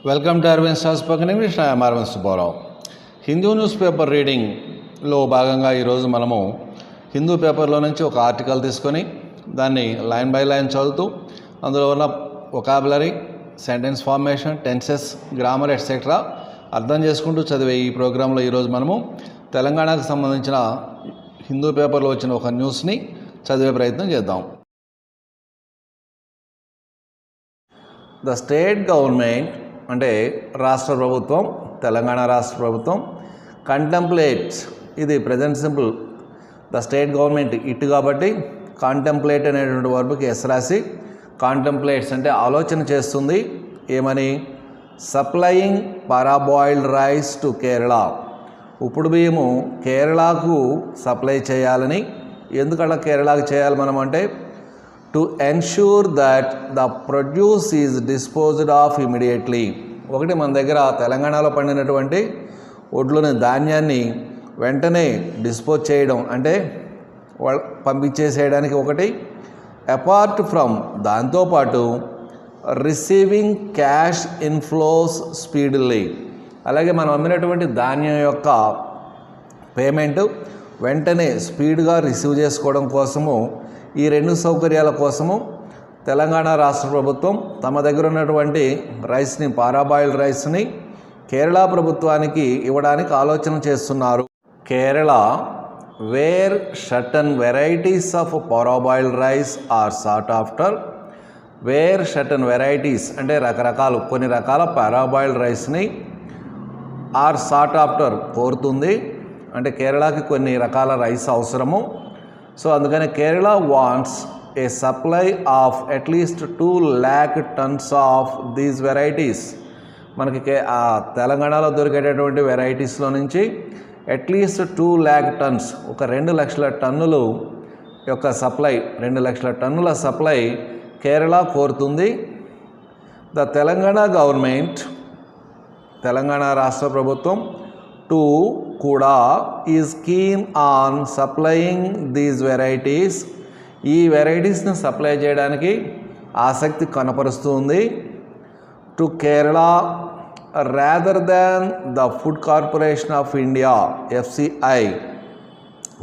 Welcome to Aravind star spoken English. I am Aravind Subbarao. Hindu news paper రీడింగ్లో భాగంగా ఈరోజు మనము హిందూ పేపర్లో నుంచి ఒక ఆర్టికల్ తీసుకొని దాన్ని లైన్ బై లైన్ చదువుతూ అందులో ఉన్న vocabulary, sentence formation, tenses, grammar etcetera అర్థం చేసుకుంటూ చదివే ఈ ప్రోగ్రాంలో ఈరోజు మనము తెలంగాణకు సంబంధించిన హిందూ పేపర్లో వచ్చిన ఒక న్యూస్ని చదివే ప్రయత్నం చేద్దాం. ద స్టేట్ గవర్నమెంట్ అంటే రాష్ట్ర ప్రభుత్వం, తెలంగాణ రాష్ట్ర ప్రభుత్వం కంటెంప్లేట్స్, ఇది present simple. The state government ఇటు కాబట్టి కాంటెంప్లేట్ అనేటువంటి వర్బ్కి ఎస్ రాసి కాంటెంప్లేట్స్ అంటే ఆలోచన చేస్తుంది. ఏమని? Supplying parboiled rice to Kerala, ఉప్పుడు బియ్యము కేరళకు సప్లై చేయాలని. ఎందుకలా కేరళకు చేయాలి మనం అంటే to ensure that the produce is disposed of immediately. ఒకటి, మన దగ్గర తెలంగాణలో పండినటువంటి ఒడ్లని, ధాన్యాన్ని వెంటనే డిస్పోజ్ చేయడం అంటే పంపించేసేయడానికి ఒకటి. అపార్ట్ ఫ్రమ్, దాంతోపాటు రిసీవింగ్ క్యాష్ ఇన్ఫ్లోస్ స్పీడ్లీ, అలాగే మనం అమ్మినటువంటి ధాన్యం యొక్క పేమెంట్ వెంటనే స్పీడ్గా రిసీవ్ చేసుకోవడం కోసము, ఈ రెండు సౌకర్యాల కోసము తెలంగాణ రాష్ట్ర ప్రభుత్వం తమ దగ్గర ఉన్నటువంటి రైస్ని, పారాబాయిల్డ్ రైస్ని కేరళ ప్రభుత్వానికి ఇవ్వడానికి ఆలోచన చేస్తున్నారు. Kerala where certain varieties of parboiled rice are sought after. Where certain varieties అంటే రకరకాలు, కొన్ని రకాల పారాబాయిల్డ్ రైస్ని ఆర్ సాట్ ఆఫ్టర్ కోరుతుంది. అంటే కేరళకి కొన్ని రకాల రైస్ అవసరము. సో అందుకని Kerala wants A supply of at least 2 lakh tons of these varieties. మనకి తెలంగాణలో దొరికేటటువంటి వెరైటీస్లో నుంచి అట్లీస్ట్ 2 lakh tons, ఒక 2 లక్షల టన్నులు యొక్క సప్లై, 2 లక్షల టన్నుల సప్లై కేరళ కోరుతుంది. ద తెలంగాణ గవర్నమెంట్, తెలంగాణ రాష్ట్ర ప్రభుత్వం టు కూడా is keen on supplying these varieties, ఈ వెరైటీస్ని సప్లై చేయడానికి ఆసక్తి కనపరుస్తుంది. To Kerala rather than the food corporation of India FCI.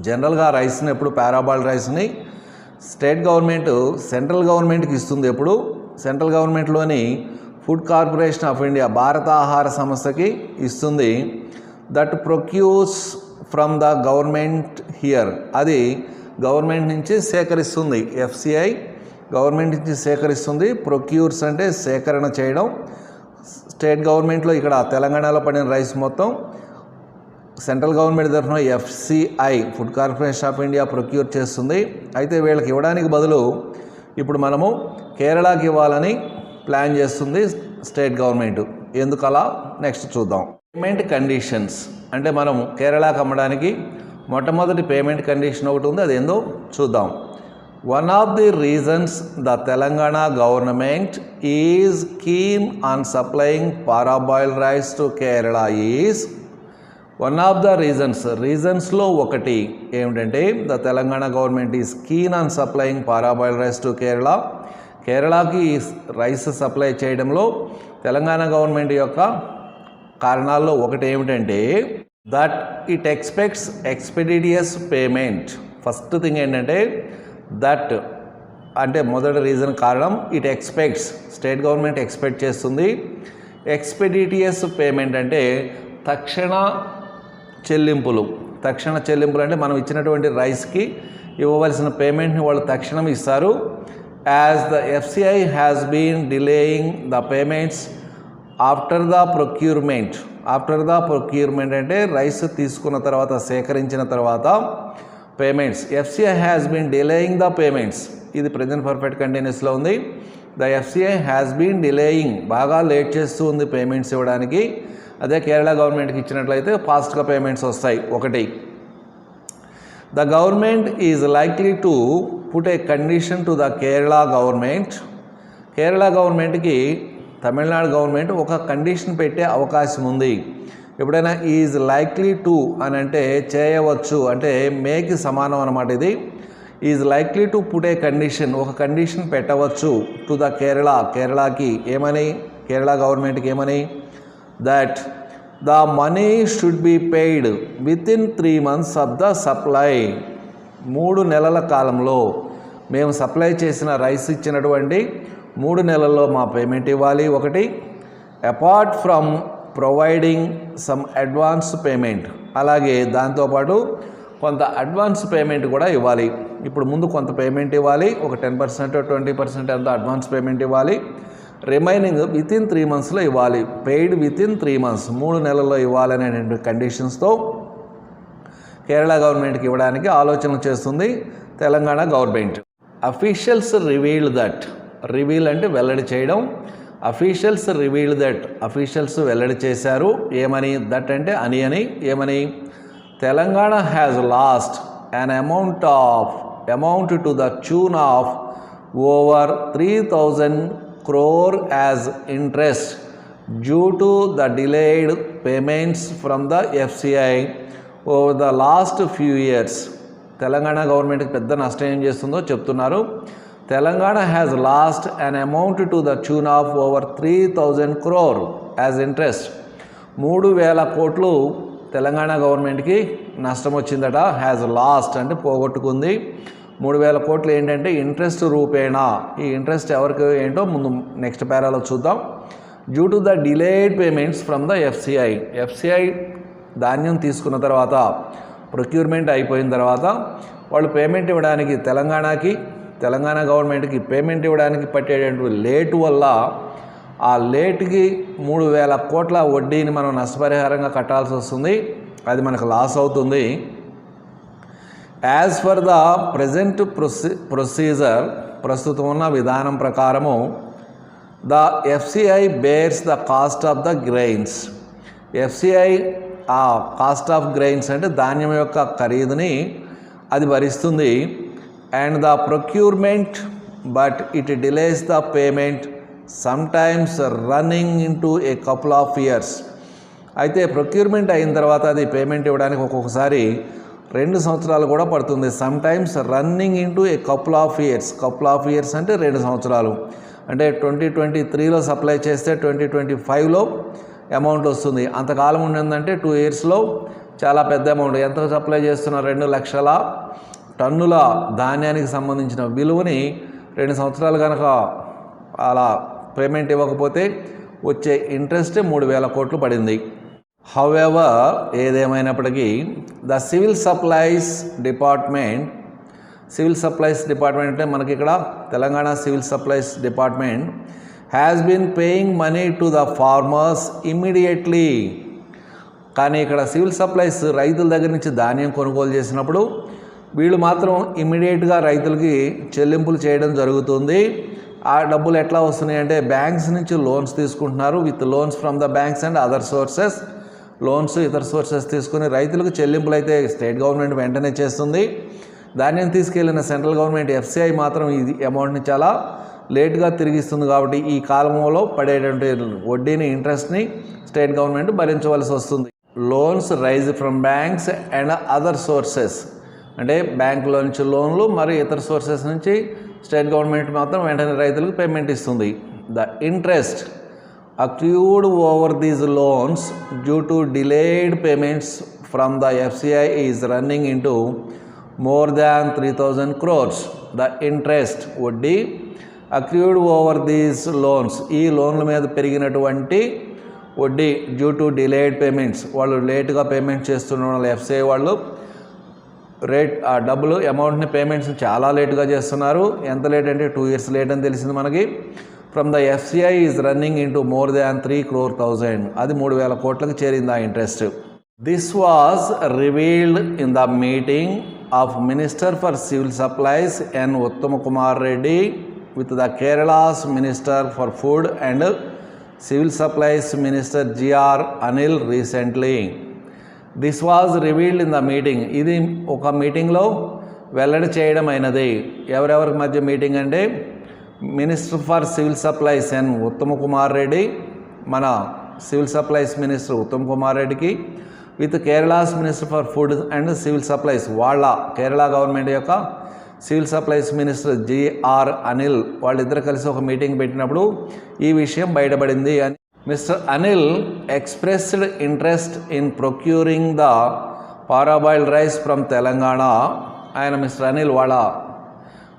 జనరల్గా రైస్ని ఎప్పుడు పారాబాయిల్డ్ రైస్ని స్టేట్ గవర్నమెంట్ సెంట్రల్ గవర్నమెంట్కి ఇస్తుంది. ఎప్పుడు సెంట్రల్ గవర్నమెంట్లోని ఫుడ్ కార్పొరేషన్ ఆఫ్ ఇండియా, భారత ఆహార సంస్థకి ఇస్తుంది. That procures from the government here, అది గవర్నమెంట్ నుంచి సేకరిస్తుంది. FCI గవర్నమెంట్ నుంచి సేకరిస్తుంది. ప్రొక్యూర్స్ అంటే సేకరణ చేయడం. స్టేట్ గవర్నమెంట్లో ఇక్కడ తెలంగాణలో పడిన రైస్ మొత్తం సెంట్రల్ గవర్నమెంట్ తరఫున FCI food corporation of India procure చేస్తుంది. అయితే వీళ్ళకి ఇవ్వడానికి బదులు ఇప్పుడు మనము కేరళకి ఇవ్వాలని ప్లాన్ చేస్తుంది స్టేట్ గవర్నమెంట్. ఎందుకలా నెక్స్ట్ చూద్దాం. పేమెంట్ కండిషన్స్ అంటే మనం కేరళకు అమ్మడానికి మొట్టమొదటి పేమెంట్ కండిషన్ ఒకటి ఉంది, అది ఏందో చూద్దాం. One of the reasons the Telangana government is keen on supplying parboiled rice to Kerala is, one of the రీజన్స్లో ఒకటి ఏమిటంటే the Telangana government is keen on supplying parboiled rice to Kerala. కేరళకి రైస్ సప్లై చేయడంలో తెలంగాణ గవర్నమెంట్ యొక్క కారణాల్లో ఒకటి ఏమిటంటే that it expects expeditious payment. First thing ఏంటంటే దట్ అంటే మొదటి రీజన్ కారణం it expects, state government expect చేస్తుంది. ఎక్స్పెడిటియస్ పేమెంట్ అంటే తక్షణ చెల్లింపులు. తక్షణ చెల్లింపులు అంటే మనం ఇచ్చినటువంటి రైస్కి ఇవ్వవలసిన పేమెంట్ని వాళ్ళు తక్షణం ఇస్తారు. As the FCI has been delaying the payments after the procurement. After the procurement అంటే రైస్ తీసుకున్న తర్వాత, సేకరించిన తర్వాత payments. FCI has been delaying the payments, ఇది ప్రజెంట్ పర్ఫెక్ట్ కంటిన్యూస్లో ఉంది. The FCI has been delaying, బాగా లేట్ చేస్తూ ఉంది పేమెంట్స్ ఇవ్వడానికి. అదే కేరళ గవర్నమెంట్కి ఇచ్చినట్లయితే ఫాస్ట్గా పేమెంట్స్ వస్తాయి. ఒకటి, the government is likely to put a condition to the Kerala government. Kerala గవర్నమెంట్కి తమిళనాడు గవర్నమెంట్ ఒక కండిషన్ పెట్టే అవకాశం ఉంది. ఎప్పుడైనా ఈజ్ లైక్లీ టు అని అంటే చేయవచ్చు, అంటే మేకి సమానం అన్నమాట. ఇది is likely to put a condition, ఒక కండిషన్ పెట్టవచ్చు టు ద కేరళకి. ఏమని? కేరళ గవర్నమెంట్కి ఏమని, that the money should be paired with in 3 months of the supply. 3 నెలల కాలంలో మేము సప్లై చేసిన రైస్ ఇచ్చినటువంటి 3 నెలల్లో మా పేమెంట్ ఇవ్వాలి. ఒకటి, apart from providing some advance payment, అలాగే దాంతోపాటు కొంత అడ్వాన్స్ పేమెంట్ కూడా ఇవ్వాలి. ఇప్పుడు ముందు కొంత పేమెంట్ ఇవ్వాలి, ఒక 10% 20% ఎంత అడ్వాన్స్ పేమెంట్ ఇవ్వాలి. రిమైనింగ్ విత్ ఇన్ 3 monthsలో ఇవ్వాలి. పెయిడ్ విత్ ఇన్ 3 months, 3 నెలల్లో ఇవ్వాలనే కండిషన్స్తో కేరళ గవర్నమెంట్కి ఇవ్వడానికి ఆలోచన చేస్తుంది Telangana government. Officials revealed that, reveal అంటే వెల్లడి చేయడం, అఫీషియల్స్ రివీల్డ్ దట్, అఫీషియల్స్ వెల్లడి చేశారు. ఏమని, దట్ అంటే అని ఏమని, Telangana has last an amount to the tune of over 3,000 crore as interest due to the delayed payments from the FCI over the last few years. Telangana గవర్నమెంట్కి పెద్ద నష్టం ఏం చేస్తుందో చెప్తున్నారు. Telangana has last an amount to the tune of over 3,000 crore as interest. 3,000 కోట్లు తెలంగాణ గవర్నమెంట్కి నష్టం వచ్చిందట. హ్యాజ్ లాస్ట్ అంటే పోగొట్టుకుంది. 3,000 కోట్లు ఏంటంటే ఇంట్రెస్ట్ రూపేణా. ఈ ఇంట్రెస్ట్ ఎవరికి ఏంటో ముందు నెక్స్ట్ పేరాలో చూద్దాం. Due to the delayed payments from the FCI. FCI ధాన్యం తీసుకున్న తర్వాత, ప్రొక్యూర్మెంట్ అయిపోయిన తర్వాత వాళ్ళు పేమెంట్ ఇవ్వడానికి తెలంగాణ గవర్నమెంట్కి పేమెంట్ ఇవ్వడానికి పట్టేటువంటి లేటు వల్ల ఆ లేట్కి 3,000 కోట్ల వడ్డీని మనం నష్టపరిహారంగా కట్టాల్సి వస్తుంది. అది మనకు లాస్ అవుతుంది. As for the present procedure, ప్రస్తుతం ఉన్న విధానం ప్రకారము the FCI bears the cost of the grains. FCI ఆ కాస్ట్ ఆఫ్ గ్రెయిన్స్ అంటే ధాన్యం యొక్క ఖరీదుని అది భరిస్తుంది. And the procurement but it delays the payment sometimes running into a couple of years. అయితే ప్రొక్యూర్మెంట్ అయిన తర్వాత అది పేమెంట్ ఇవ్వడానికి ఒక్కొక్కసారి 2 సంవత్సరాలు కూడా పడుతుంది. Sometimes running into a couple of years అంటే 2 సంవత్సరాలు. అంటే 2023లో సప్లై చేస్తే 2025లో అమౌంట్ వస్తుంది. అంతకాలం ఉండేందంటే 2 yearsలో చాలా పెద్ద అమౌంట్. ఎంత సప్లై చేస్తున్న 2 లక్షల టన్నుల ధాన్యానికి సంబంధించిన విలువని 2 సంవత్సరాలు కనుక అలా పేమెంట్ ఇవ్వకపోతే వచ్చే ఇంట్రెస్ట్ 3,000 కోట్లు పడింది. హౌఎవర్, ఏదేమైనప్పటికీ ద సివిల్ సప్లైస్ డిపార్ట్మెంట్ అంటే మనకి ఇక్కడ Telangana civil supplies department has been paying money to the farmers immediately. కానీ ఇక్కడ సివిల్ సప్లైస్ రైతుల దగ్గర నుంచి ధాన్యం కొనుగోలు చేసినప్పుడు వీళ్ళు మాత్రం ఇమ్మీడియట్గా రైతులకి చెల్లింపులు చేయడం జరుగుతుంది. ఆ డబ్బులు ఎట్లా వస్తున్నాయి అంటే బ్యాంక్స్ నుంచి లోన్స్ తీసుకుంటున్నారు. With loans from the banks and other sources, loans ఇతర సోర్సెస్ తీసుకుని రైతులకు చెల్లింపులు అయితే స్టేట్ గవర్నమెంట్ వెంటనే చేస్తుంది. ధాన్యం తీసుకెళ్లిన సెంట్రల్ గవర్నమెంట్ ఎఫ్సిఐ మాత్రం ఈ అమౌంట్ని చాలా లేట్గా తిరిగిస్తుంది. కాబట్టి ఈ కాలంలో పడేటువంటి వడ్డీని, ఇంట్రెస్ట్ని స్టేట్ గవర్నమెంట్ భరించవలసి వస్తుంది. Loans raise from banks and other sources అంటే బ్యాంకులో నుంచి లోన్లు మరియు ఇతర సోర్సెస్ నుంచి స్టేట్ గవర్నమెంట్ మాత్రం వెంటనే రైతులకు పేమెంట్ ఇస్తుంది. The interest accrued over these loans due to delayed payments from the FCI is running into more than 3,000 crores. The interest, వడ్డీ, అక్రూడ్ ఓవర్ దీస్ లోన్స్, ఈ లోన్ల మీద పెరిగినటువంటి వడ్డీ డ్యూ టు డిలేడ్ పేమెంట్స్, వాళ్ళు లేట్గా పేమెంట్ చేస్తున్న వాళ్ళు ఎఫ్సిఐ వాళ్ళు ఆ డబ్బులు అమౌంట్ని పేమెంట్స్ని చాలా లేట్గా చేస్తున్నారు. ఎంత లేట్ అంటే 2 years లేట్ అని తెలిసింది మనకి. From the FCI is running into more than 3,00,000. అది 3,000 కోట్లకు చేరింది ఆ interest. This was revealed in the meeting of minister for civil supplies N Uttam Kumar Reddy with the Kerala's minister for food and civil supplies minister GR Anil recently. This was revealed in the meeting. ఇది ఒక మీటింగ్లో వెల్లడి చేయడం అయినది. ఎవరెవరికి మధ్య మీటింగ్ అంటే minister for civil supplies N Uttam Kumar Reddy, మన civil supplies minister Uttam Kumar రెడ్డికి, with Kerala's minister for food and civil supplies, వాళ్ళ కేరళ గవర్నమెంట్ యొక్క civil supplies minister GR Anil వాళ్ళిద్దరు కలిసి ఒక మీటింగ్ పెట్టినప్పుడు ఈ విషయం బయటపడింది అని. Mister Anil expressed interest in procuring the parboiled rice from Telangana. ఆయన మిస్టర్ అనిల్ వాళ్ళ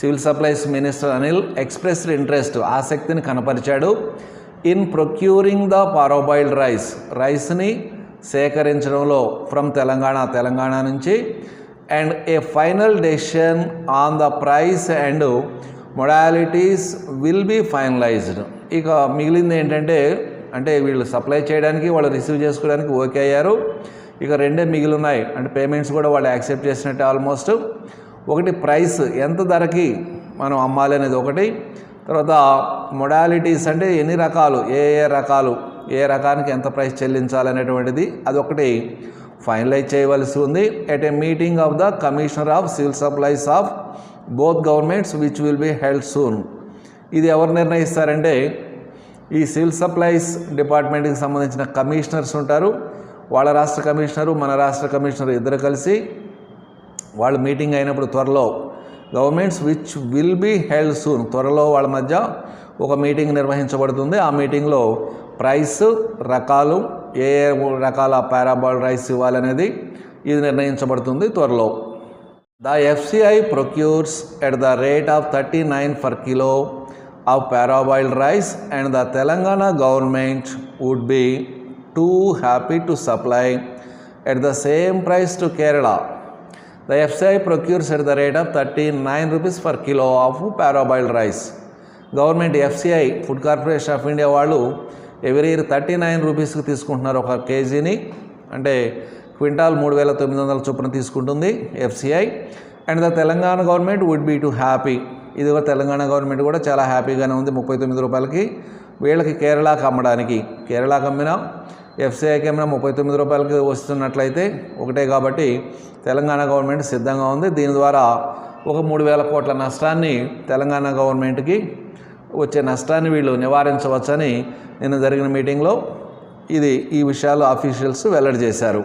civil supplies minister Anil expressed interest ఆసక్తిని కనపరిచాడు ఇన్ ప్రొక్యూరింగ్ ద పారాబాయిల్డ్ రైస్ని సేకరించడంలో ఫ్రమ్ తెలంగాణ నుంచి. And a final decision on the price and modalities will be finalised. ఇక మిగిలింది ఏంటంటే వీళ్ళు సప్లై చేయడానికి వాళ్ళు రిసీవ్ చేసుకోవడానికి ఓకే అయ్యారు. ఇక రెండే మిగిలి ఉన్నాయి, అంటే పేమెంట్స్ కూడా వాళ్ళు యాక్సెప్ట్ చేసినట్టే ఆల్మోస్ట్. ఒకటి ప్రైస్, ఎంత ధరకి మనం అమ్మాలి అనేది ఒకటి. తర్వాత మొడాలిటీస్ అంటే ఎన్ని రకాలు, ఏ రకానికి ఎంత ప్రైస్ చెల్లించాలనేటువంటిది అదొకటి ఫైనలైజ్ చేయవలసి ఉంది. At a meeting of the commissioner of civil supplies of both governments which will be held soon. ఇది ఎవరు నిర్ణయిస్తారంటే ఈ సివిల్ సప్లైస్ డిపార్ట్మెంట్కి సంబంధించిన కమిషనర్స్ ఉంటారు. వాళ్ళ రాష్ట్ర కమిషనరు మన రాష్ట్ర కమిషనర్ ఇద్దరు కలిసి వాళ్ళు మీటింగ్ అయినప్పుడు త్వరలో governments which will be held soon, త్వరలో వాళ్ళ మధ్య ఒక మీటింగ్ నిర్వహించబడుతుంది. ఆ మీటింగ్లో ప్రైస్, రకాలు, ఏ రకాల పారాబాయిల్డ్ రైస్ ఇవ్వాలనేది ఇది నిర్ణయించబడుతుంది త్వరలో. The FCI procures at the rate of 39 per kilo of paraboiled rice and the Telangana government would be too happy to supply at the same price to Kerala. The FCI procures at the rate of 39 rupees per kilo of paraboiled rice. Government FCI food corporation of India వాళ్ళు every year 39 రూపీస్కి తీసుకుంటున్నారు ఒక కేజీని, అంటే quintal 3,900 చొప్పున తీసుకుంటుంది FCI. And the Telangana government would be too happy, ఇది కూడా Telangana government కూడా చాలా హ్యాపీగానే ఉంది 39 రూపాయలకి వీళ్ళకి కేరళకి అమ్మడానికి. కేరళకి అమ్మినా FCIకి అమ్మినా 39 రూపాయలకి వస్తున్నట్లయితే ఒకటే కాబట్టి తెలంగాణ గవర్నమెంట్ సిద్ధంగా ఉంది. దీని ద్వారా ఒక 3,000 కోట్ల నష్టాన్ని తెలంగాణ గవర్నమెంట్కి వచ్చే నష్టాన్ని వీళ్ళు నివారించవచ్చని నిన్న జరిగిన మీటింగ్లో ఈ విషయాలు అఫీషియల్స్ వెల్లడి చేశారు.